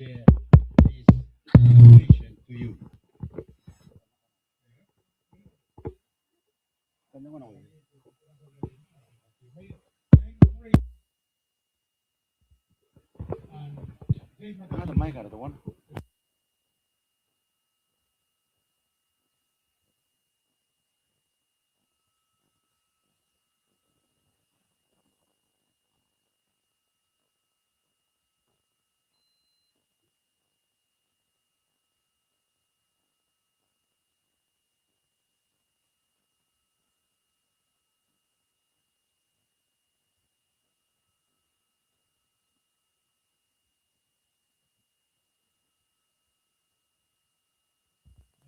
share this information to you. Another mic out of the one.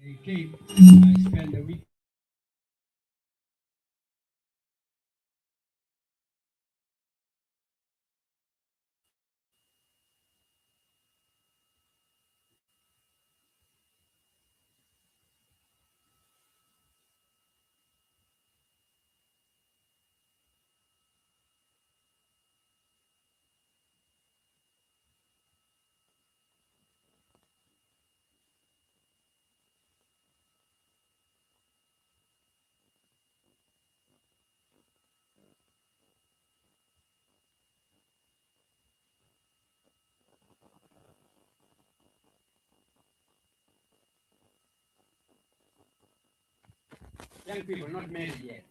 I came, I spent the week. Young people, not married yet.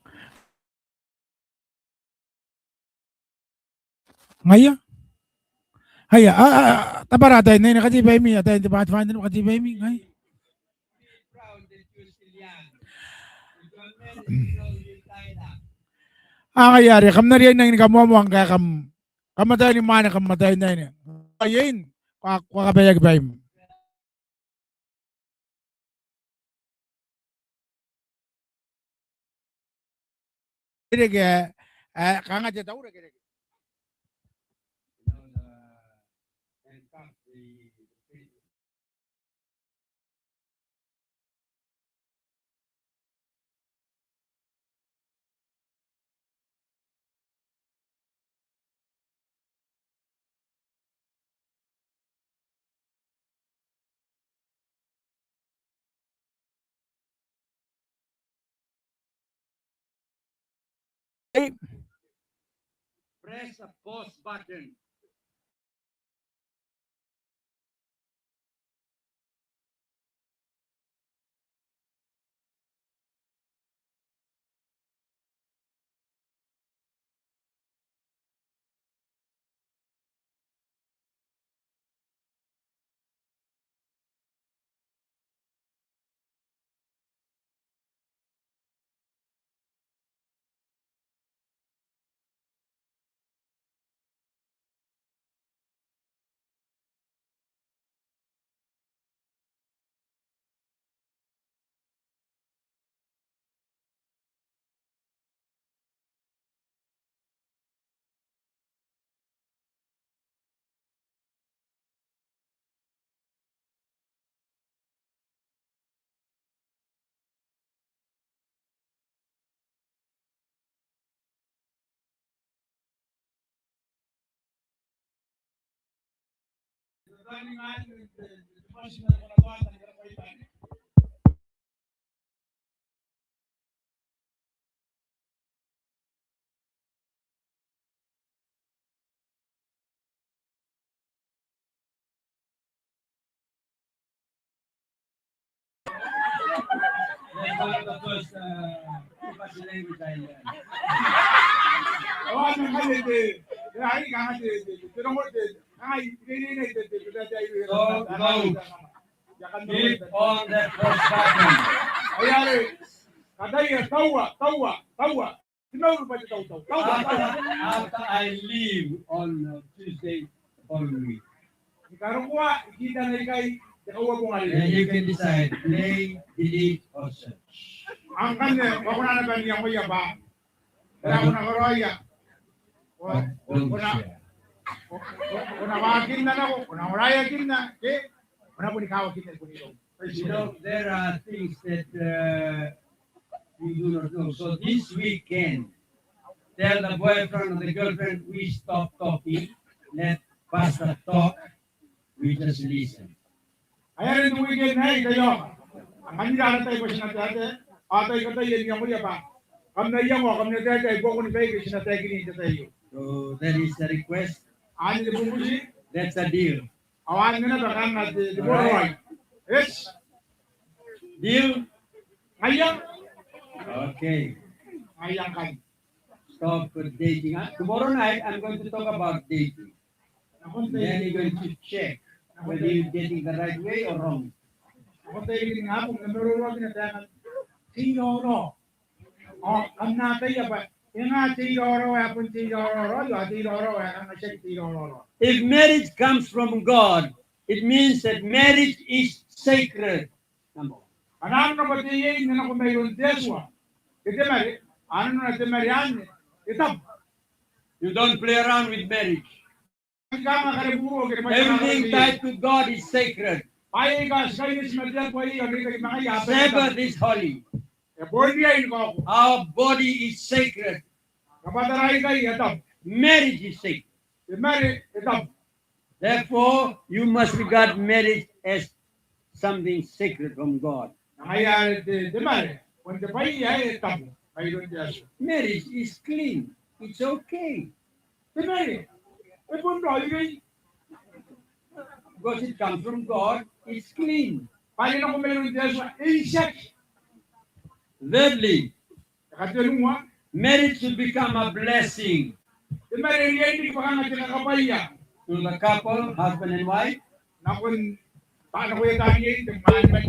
Ngaya. Haya, tabarata na nakatibay mi at hindi ba find no katibay mi ngay. Proud that you're still young. If you're married, you know you're tied up. Kayari kam na riyan nang kamuamang kaya kamatay ni mana kamatay na niya. Ayun, kabayag bay mo. Kaya kanga jeta ura kaya. You know, and come the press a pause button. That's one of the first English language I learned. So go. Hit on that first button. After I leave on Tuesday following week. Then you can decide play, delete, or search. Don't share. You know, there are things that we do not know. So this weekend, tell the boyfriend or the girlfriend, we stop talking, let pastor talk, We just listen. Kaya rin weekend na kayo. Ang kanila tayo ko sinatate. Atay ka tayo yung muli pa. Kam na yang mo, kam na tayo ko kung tayo sinatay gini tayo. So that is the request. Ani de bumusi. That's a deal. Awan na ba kan na de boy. Yes. Deal? Ayang. Okay. Ayang kan. Stop dating. Tomorrow night, I'm going to talk about dating. Then you're going to check whether you're dating the right way or wrong. Ako tayo yung nga kung namaruro na tayo. Siguro. O, ang natay ba? Yung nga siguro, apon siguro, siguro, ang siya siguro. If marriage comes from God, it means that marriage is sacred. Number one. Anong kapatiyin na kung mayroon deswa? Ito mari, ano na ito marian? Ito. You don't play around with marriage. Everything Everything tied to God is sacred. Sabbath is holy. Our body is sacred. Marriage is sacred. Therefore, you must regard marriage as something sacred from God. Marriage is clean. It's okay. Because it comes from God, it's clean. Thirdly, marriage should become a blessing to the couple, husband and wife, to the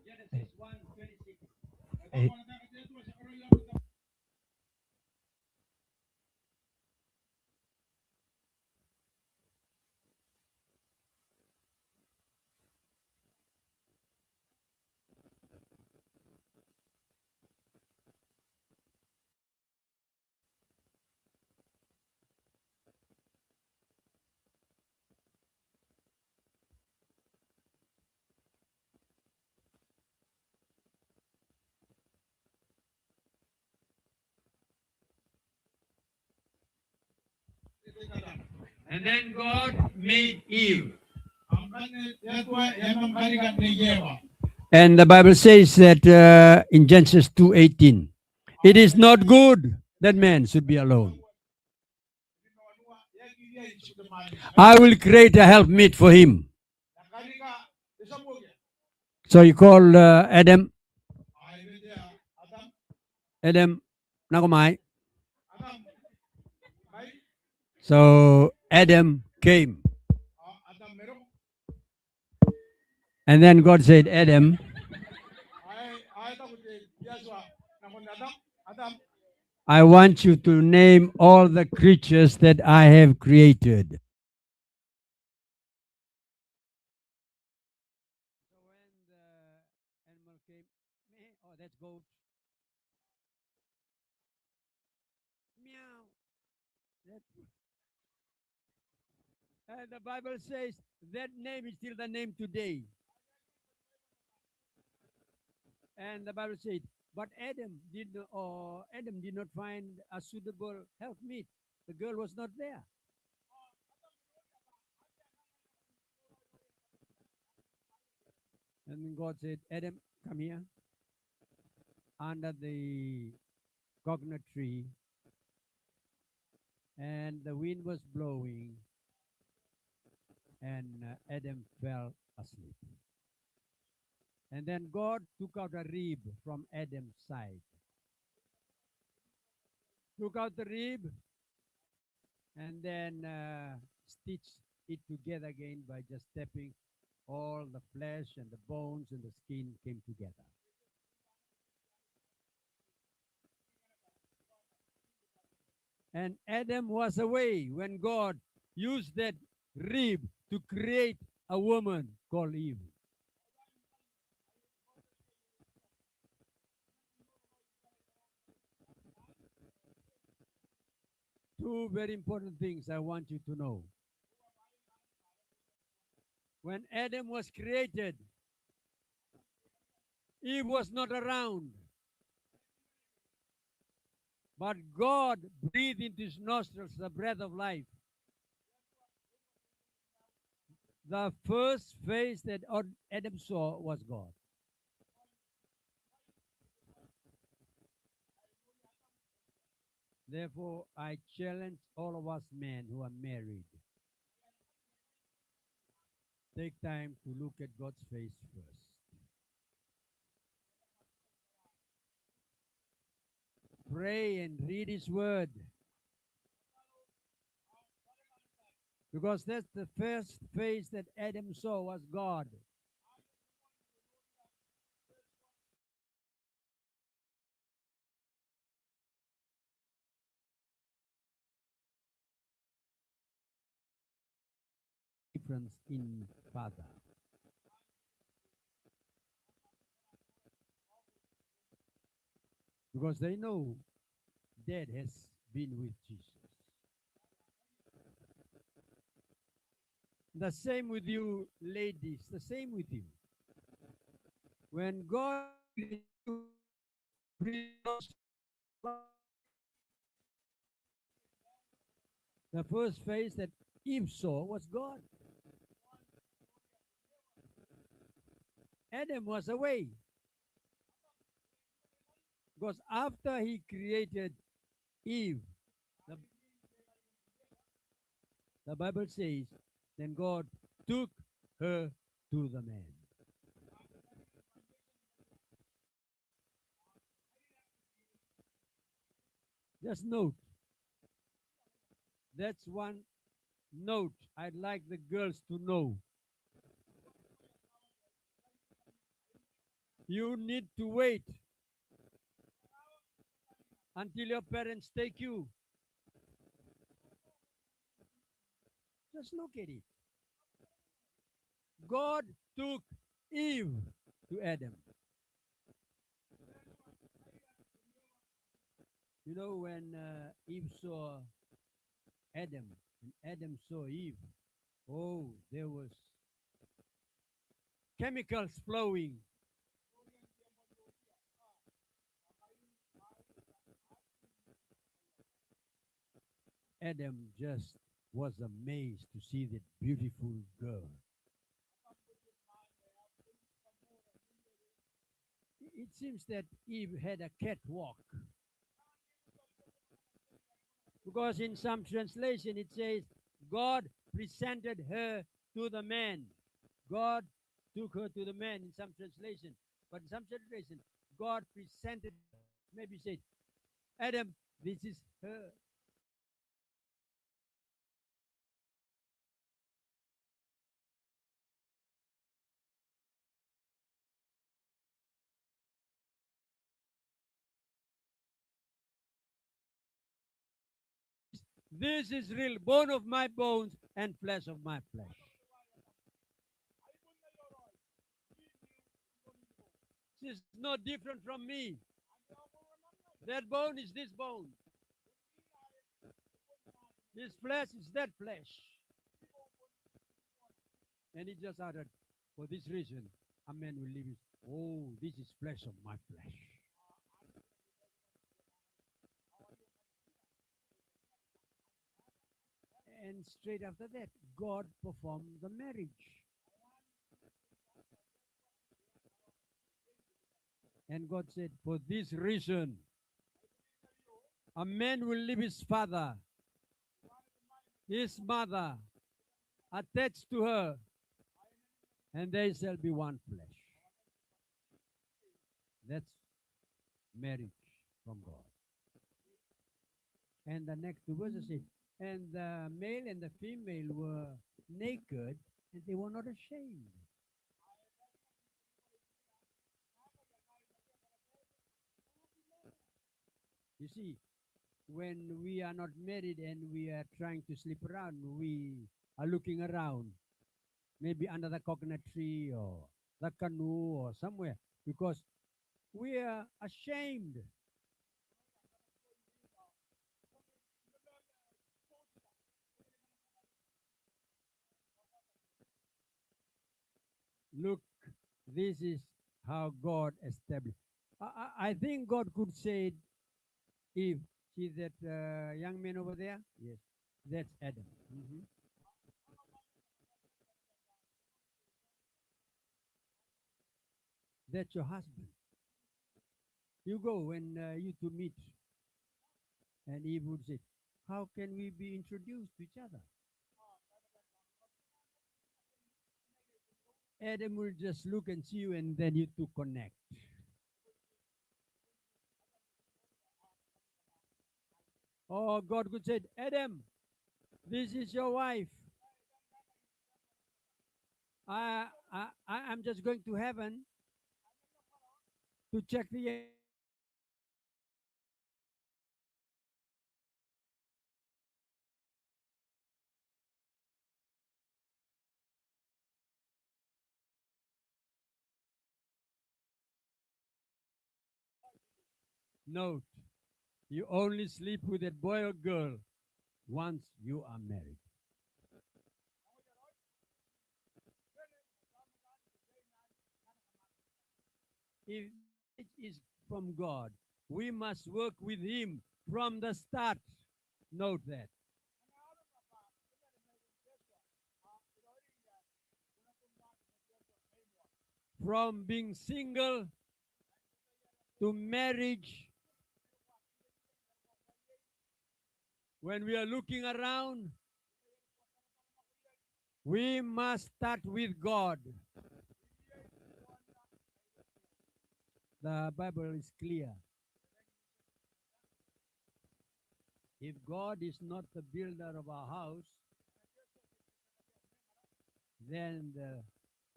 Genesis 1:26. And then God made Eve. And the Bible says that in Genesis 2:18, it is not good that man should be alone. I will create a helpmeet for him. So you call Adam, nakumai. So Adam came. And then God said, Adam, I want you to name all the creatures that I have created. So when the animal came, oh, that's goat. Meow. And the Bible says that name is still the name today. And the Bible said, but Adam did not find a suitable helpmeet. The girl was not there. And then God said, Adam, come here. Under the coconut tree. And the wind was blowing. And Adam fell asleep. And then God took out a rib from Adam's side. Took out the rib and then stitched it together again by just stepping. All the flesh and the bones and the skin came together. And Adam was away when God used that rib to create a woman called Eve. Two very important things I want you to know. When Adam was created, Eve was not around. But God breathed into his nostrils the breath of life. The first face that Adam saw was God. Therefore, I challenge all of us men who are married. Take time to look at God's face first. Pray and read his word. Because that's the first face that Adam saw was God. Difference in father. Because they know dad has been with Jesus. The same with you, ladies. The same with you. When God the first face that Eve saw was God. Adam was away. Because after he created Eve, the Bible says, then God took her to the man. Just note. That's one note I'd like the girls to know. You need to wait until your parents take you. Just look at it. God took Eve to Adam. You know, when Eve saw Adam and Adam saw Eve, oh, there was chemicals flowing. Adam just was amazed to see that beautiful girl. It seems that Eve had a catwalk because in some translation it says God presented her to the man. God took her to the man in some translation. But in some translation, God presented her. Maybe said, Adam, this is her. This is real bone of my bones and flesh of my flesh. This is not different from me. That bone is this bone. This flesh is that flesh. And he just added, for this reason, a man will leave his. Oh, this is flesh of my flesh. And straight after that, God performed the marriage. And God said, for this reason, a man will leave his father, his mother, attached to her, and they shall be one flesh. That's marriage from God. And the next two verses say, and the male and the female were naked, and they were not ashamed. You see, when we are not married and we are trying to sleep around, we are looking around, maybe under the coconut tree or the canoe or somewhere, because we are ashamed. Look, this is how God established. I think God could say, Eve, see that young man over there? Yes, that's Adam. That's your husband. You go when you two meet. And Eve would say, how can we be introduced to each other? Adam will just look and see you, and then you two connect. Or God could say, Adam, this is your wife. I'm just going to heaven to check the note. You only sleep with that boy or girl once you are married. If it is from God, we must work with Him from the start. Note that. From being single to marriage, when we are looking around, we must start with God. The Bible is clear. If God is not the builder of our house, then the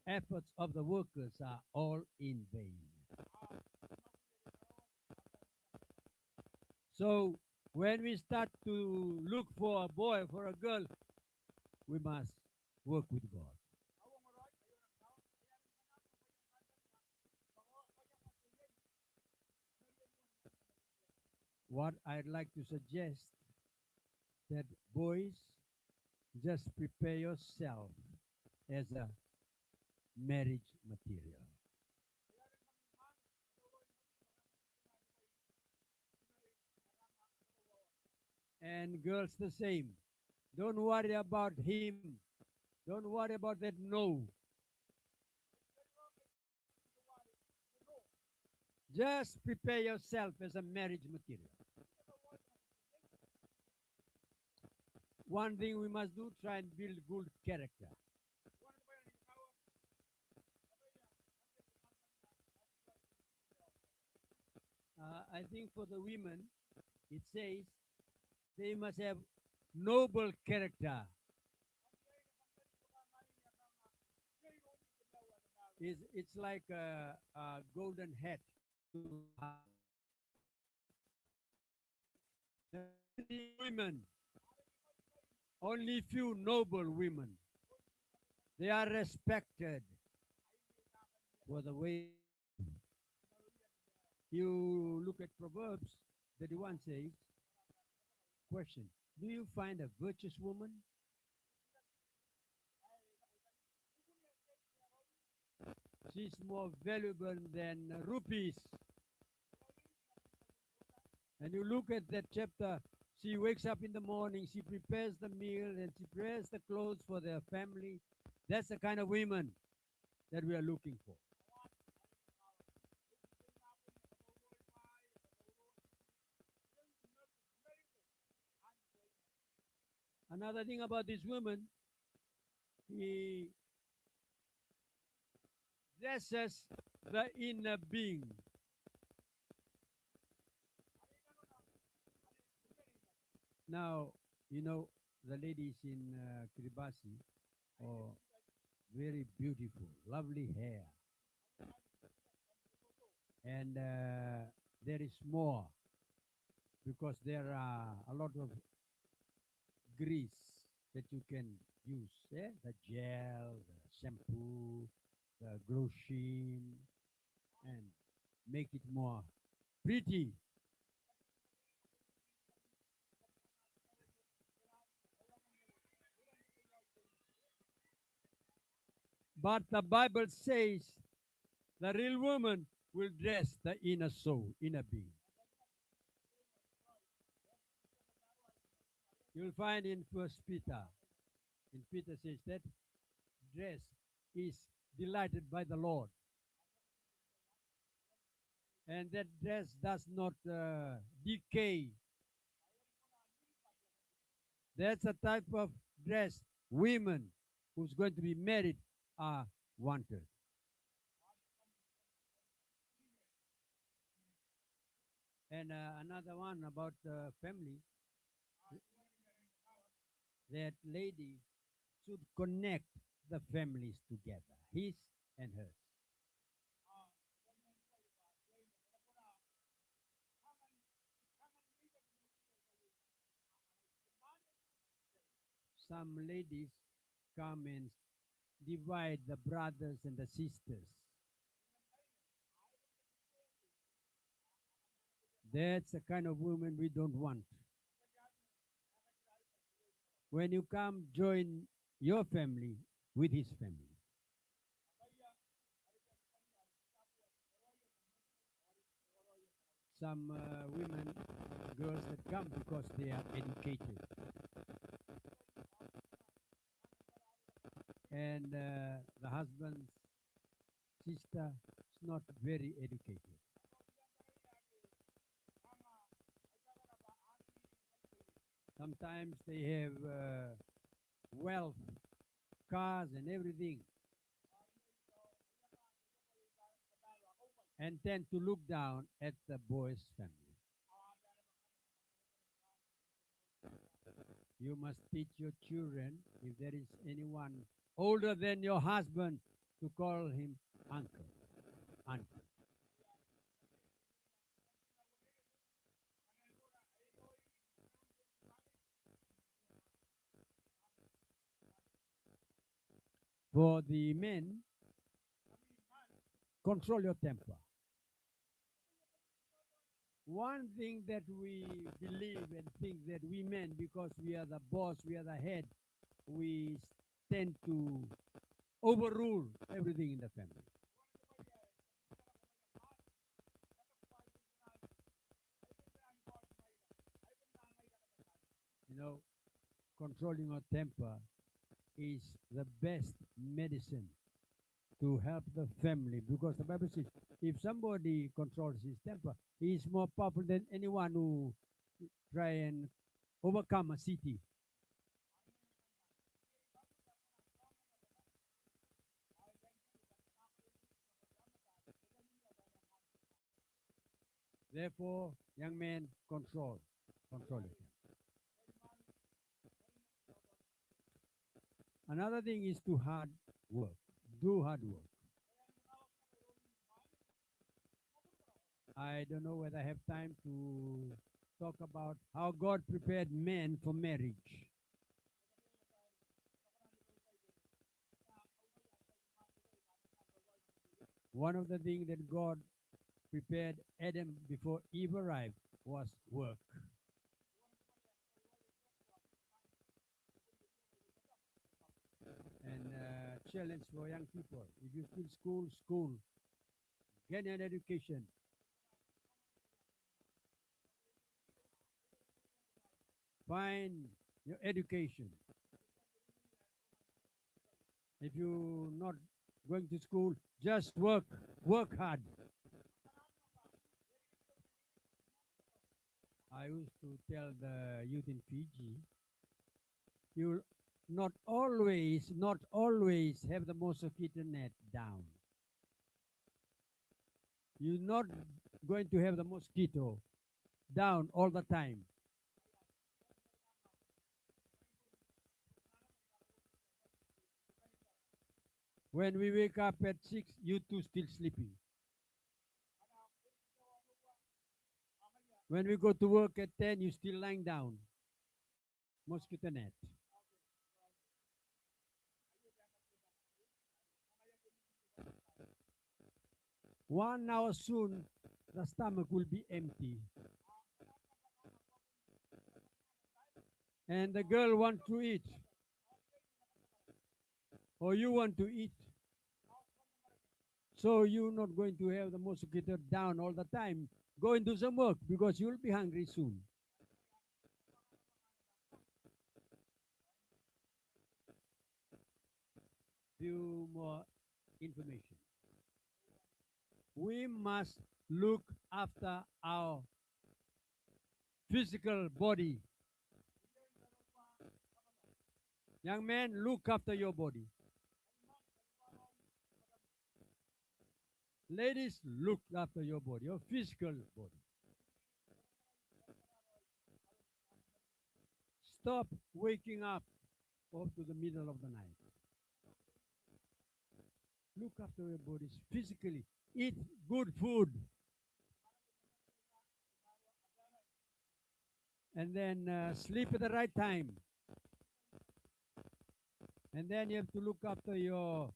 efforts of the workers are all in vain. So when we start to look for a boy, for a girl, we must work with God. What I'd like to suggest that boys, just prepare yourself as a marriage material. And girls the same. Don't worry about him. Don't worry about that no. Just prepare yourself as a marriage material. One thing we must do, try and build good character. I think for the women, it says they must have noble character. It's like a golden hat to many women, only few noble women. They are respected for the way you look at Proverbs 31 says, question, do you find a virtuous woman? She's more valuable than rupees. And you look at that chapter, she wakes up in the morning, she prepares the meal, and she prepares the clothes for their family. That's the kind of women that we are looking for. Another thing about this woman, he dresses the inner being. Now, you know, the ladies in Kiribati are very beautiful, lovely hair. And there is more because there are a lot of grease that you can use. The gel, the shampoo, the lotion, and make it more pretty. But the Bible says the real woman will dress the inner soul, inner being. You'll find in First Peter, in Peter says that dress is delighted by the Lord. And that dress does not decay. That's a type of dress women who's going to be married are wanted. And another one about family, that lady should connect the families together, his and hers. Some ladies come and divide the brothers and the sisters. That's the kind of woman we don't want. When you come, join your family with his family. Some women, girls that come because they are educated. And the husband's sister is not very educated. Sometimes they have wealth, cars and everything, and tend to look down at the boy's family. You must teach your children, if there is anyone older than your husband, to call him uncle, auntie. For the men, control your temper. One thing that we believe and think that we men, because we are the boss, we are the head, we tend to overrule everything in the family. You know, controlling our temper is the best medicine to help the family, because the Bible says if somebody controls his temper, he is more powerful than anyone who try and overcome a city. Therefore, young men, control it. Another thing is to hard work. Do hard work. I don't know whether I have time to talk about how God prepared men for marriage. One of the things that God prepared Adam before Eve arrived was work. And challenge for young people. If you still school, get an education. Find your education. If you're not going to school, just work hard. I used to tell the youth in Fiji, you'll not always have the mosquito net down. You're not going to have the mosquito down all the time. When we wake up at 6, you two still sleeping. When we go to work at 10, you still lying down. Mosquito net. 1 hour soon, the stomach will be empty. And the girl wants to eat. Or you want to eat. So you're not going to have the mosquito down all the time. Go and do some work because you'll be hungry soon. Few more information. We must look after our physical body. Young man, look after your body. Ladies, look after your body, your physical body. Stop waking up to the middle of the night. Look after your bodies physically. Eat good food. And then sleep at the right time. And then you have to look after your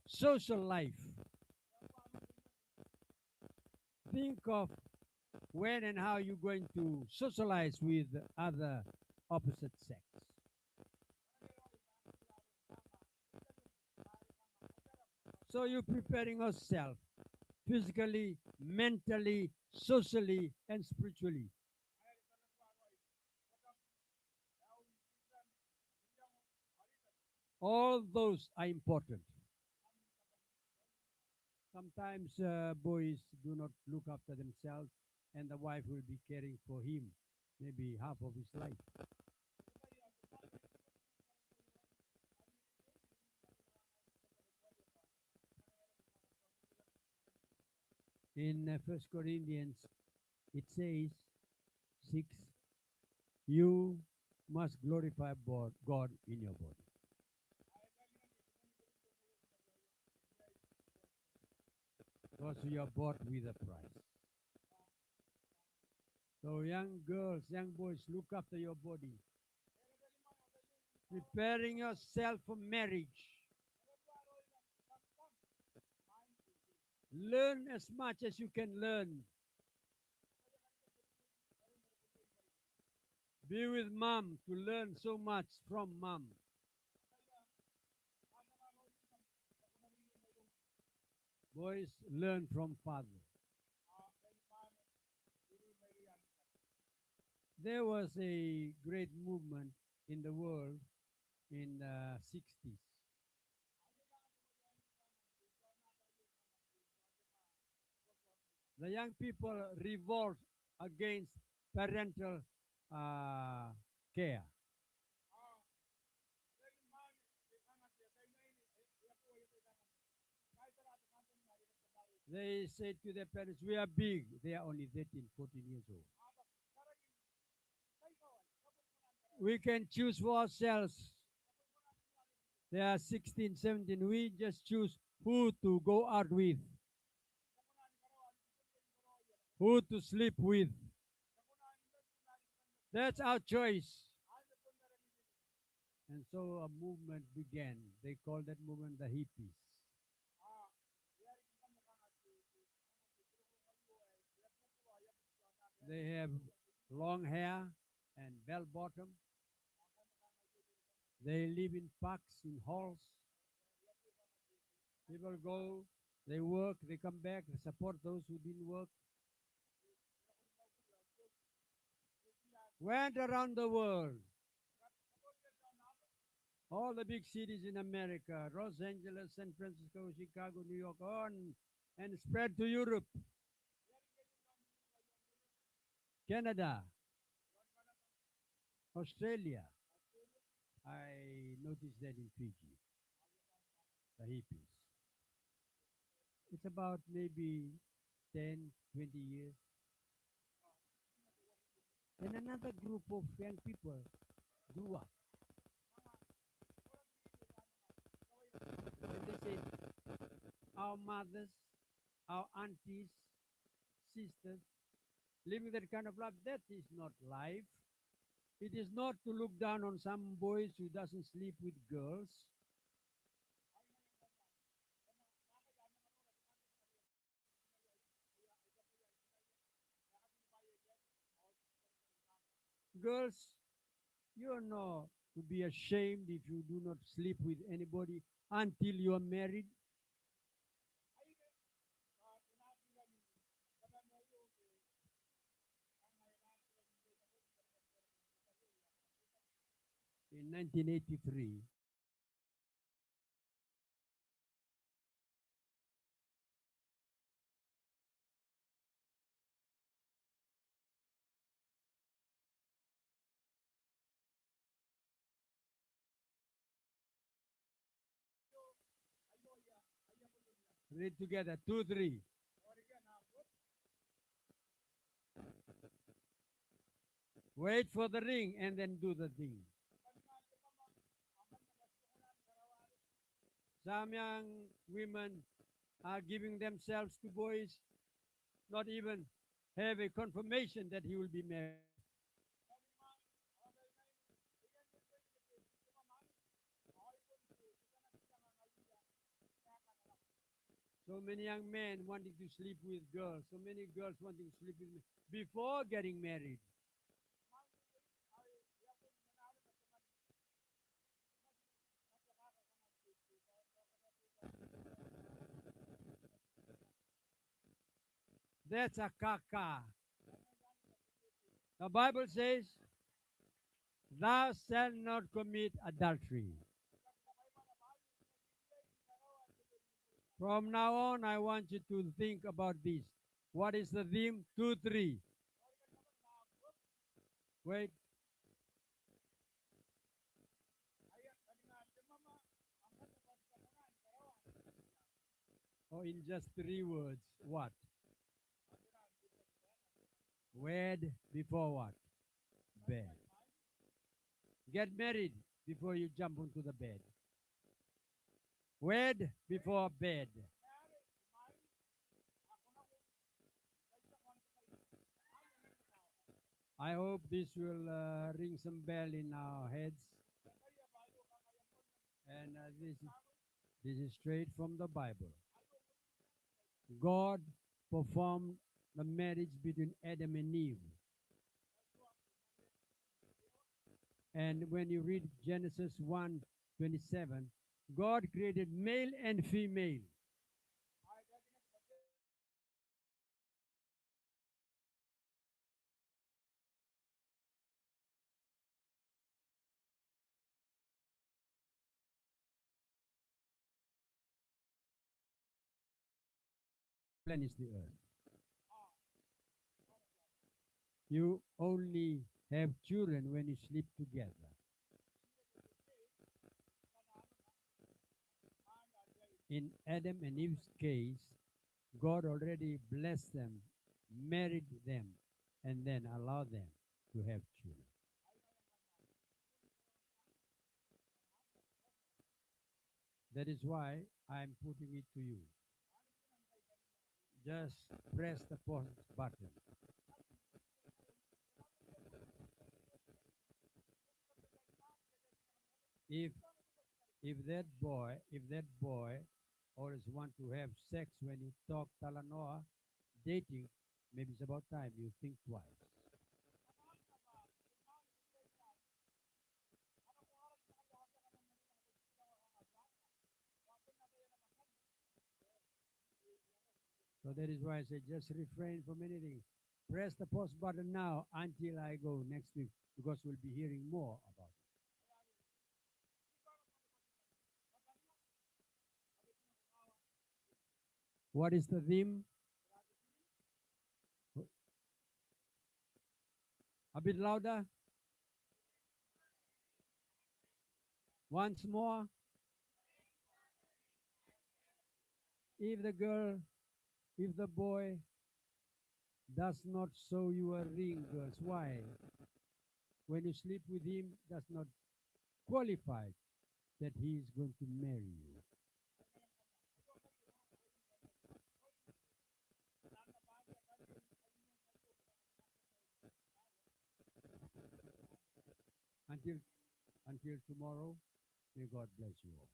social life. Think of when and how you're going to socialize with other opposite sex. So you're preparing yourself physically, mentally, socially, and spiritually. All those are important. Sometimes boys do not look after themselves, and the wife will be caring for him maybe half of his life. In 1 Corinthians, it says 6, you must glorify God in your body. Because we are bought with a price. So young girls, young boys, look after your body. Preparing yourself for marriage. Learn as much as you can learn. Be with mom to learn so much from mom. Boys, learn from father. There was a great movement in the world in the 60s. The young people revolt against parental uh, care. They say to their parents, we are big. They are only 13, 14 years old. We can choose for ourselves. They are 16, 17. We just choose who to go out with, who to sleep with. That's our choice. And so a movement began. They call that movement the hippies. They have long hair and bell bottom. They live in parks, in halls. People go, they work, they come back, they support those who didn't work. Went around the world, all the big cities in America, Los Angeles, San Francisco, Chicago, New York, on and spread to Europe, Canada, Australia. I noticed that in Fiji, the hippies. It's about maybe 10, 20 years. Then another group of young people grew up. And they said, our mothers, our aunties, sisters, living that kind of life, that is not life. It is not to look down on some boys who doesn't sleep with girls. Girls, you are not to be ashamed if you do not sleep with anybody until you are married. In 1983, read together, 2, 3. Wait for the ring and then do the thing. Some young women are giving themselves to boys, not even have a confirmation that he will be married. So many young men wanting to sleep with girls, so many girls wanting to sleep with me before getting married. That's a kaka. The Bible says, thou shalt not commit adultery. From now on, I want you to think about this. What is the theme? 2, 3. Wait. Or in just 3 words, what? Wed before what? Bed. Get married before you jump onto the bed. Wed before bed. I hope this will ring some bell in our heads. And this is straight from the Bible. God performed the marriage between Adam and Eve. And when you read Genesis 1:27, God created male and female. replenish the earth. You only have children when you sleep together. In Adam and Eve's case, God already blessed them, married them, and then allowed them to have children. That is why I'm putting it to you. Just press the pause button. If if that boy always want to have sex when you talk talanoa, dating, maybe it's about time you think twice. So that is why I say just refrain from anything. Press the pause button now until I go next week because we'll be hearing more about it. What is the theme? A bit louder. Once more. If the girl, if the boy does not show you a ring, girls, why? When you sleep with him, does not qualify that he is going to marry you. Until until tomorrow, may God bless you all.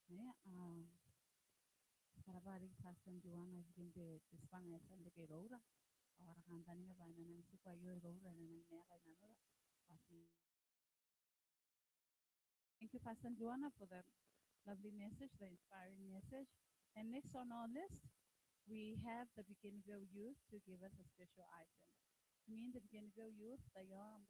Yeah, Karabari Pastan Juana has been the Spanish and the Gerora, or Hantania by Nancy by your Rora and Nera and another. Thank you, Pastor Joanna, for the lovely message, the inspiring message. And next on our list, we have the Beginnerville Youth to give us a special item. To me, the Beginnerville Youth, they are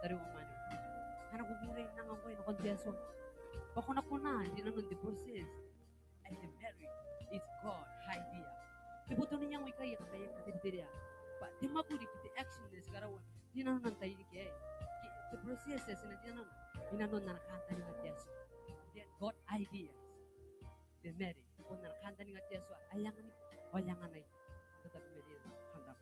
tari umani. Kana kumure nang ang koy nakon Yeso. Bako na ko na, hindi na nun di process. And the Mary is God idea. Dibuto niya ang ikay kaya katidiriya. But di makuri kiti action des karawan. Di na nun tayo di kaya. The process is na di na nun. Di na nun nakakanta ni nga Yeso. That God ideas. The Mary. Kung nakakanta ni nga Yeso, ayangan ni. Ayangan na ito. Tetapi Mary handap.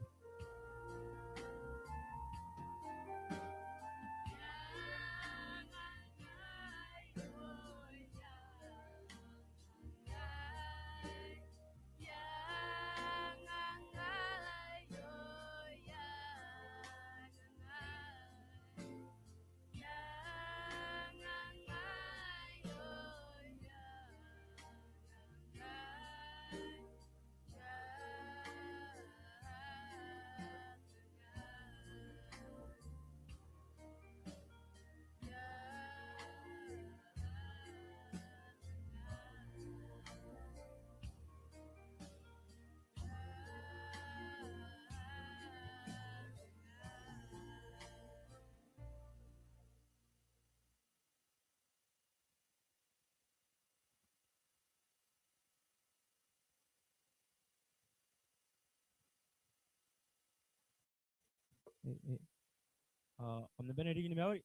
Om the Benedict in Mauri.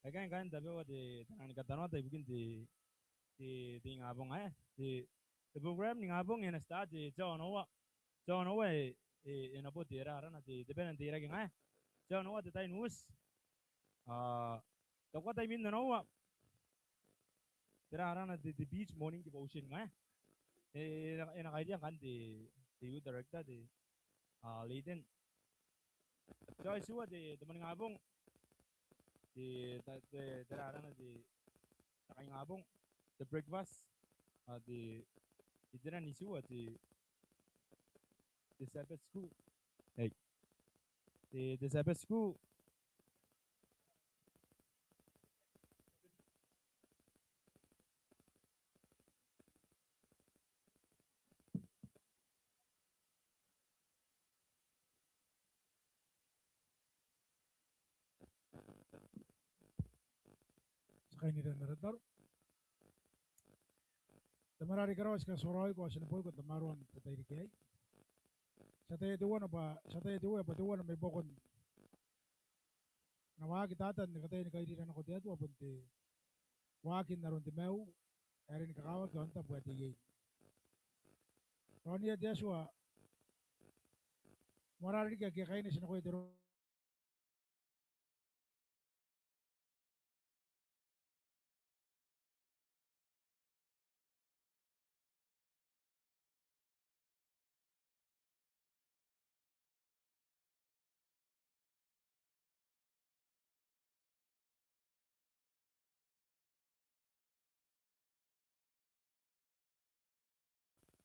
Again, the Bewa de Tanganata begin the Abong, the program in Abong and start the John away in about the Rana, the Benedict Ragging. John, what the time was. What I mean, no, there are the beach morning devotion. In idea, can the youth director, the Leiden. So I see what the morning Abong. The Rana, the Abong, the breakfast, the didn't issue at the Sabbath school. Hey, the Sabbath school. Sakay ni Renardor. Tamarari karawas ka soroy ko sinapol ko tamaron tatay di kay. Sa tayo duwa pa duwa na may bokon. Nawa kitatan ni katay ni kay di na ko diya duwa punti. Wakin na ron di mau. Eri ni kakawag ko anta buat di. Roni dia suwa. Morari ka kay ni sinakoy diro.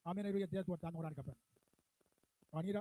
Amin ay ruyat dia tuwa tanong orang kapan. Roni